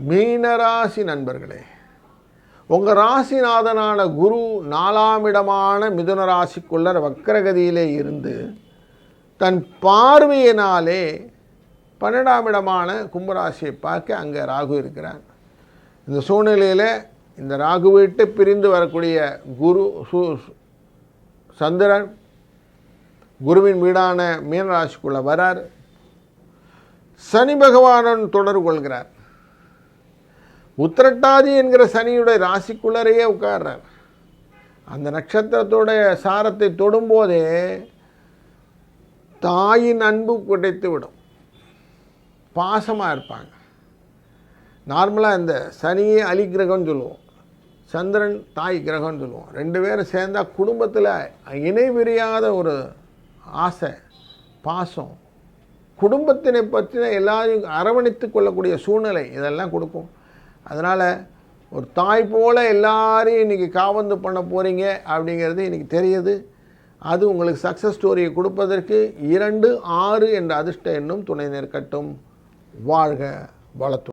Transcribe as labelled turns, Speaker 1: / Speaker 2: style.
Speaker 1: மீனராசி நண்பர்களே, உங்கள் ராசிநாதனான குரு 4ஆம் இடமான மிதுன ராசிக்குள்ளர் வக்கரகதியிலே இருந்து தன் பார்வையினாலே 12ஆம் இடமான கும்பராசியை பார்க்க அங்கே ராகு இருக்கிறார். இந்த சூழ்நிலையில் இந்த ராகு விட்டு பிரிந்து வரக்கூடிய குரு சந்திரன் குருவின் வீடான மீனராசிக்குள்ளே வரார். சனி பகவானுடன் தொடர்பு கொள்கிறார். உத்திரட்டாதி என்கிற சனியுடைய ராசிக்குள்ளரையே உட்கார்றார். அந்த நட்சத்திரத்துடைய சாரத்தை தொடும்போதே தாயின் அன்பு கிடைத்து விடும். பாசமாக இருப்பாங்க. நார்மலாக இந்த சனியே அலி கிரகம்னு சொல்லுவோம், சந்திரன் தாய் கிரகம்னு சொல்லுவோம். ரெண்டு பேரும் சேர்ந்தால் குடும்பத்தில் இணை பிரியாத ஒரு ஆசை, பாசம், குடும்பத்தினை பற்றின எல்லாரையும் அரவணைத்து கொள்ளக்கூடிய சூழ்நிலை இதெல்லாம் கொடுக்கும். அதனால் ஒரு தாய் போல் எல்லாரையும் இன்றைக்கி காவந்து பண்ண போகிறீங்க அப்படிங்கிறது இன்றைக்கி தெரியுது. அது உங்களுக்கு சக்ஸஸ் ஸ்டோரியை கொடுப்பதற்கு 2, 6 என்ற அதிர்ஷ்ட எண்ணும் துணை நிற்கட்டும். வாழ்க வளத்துடன்.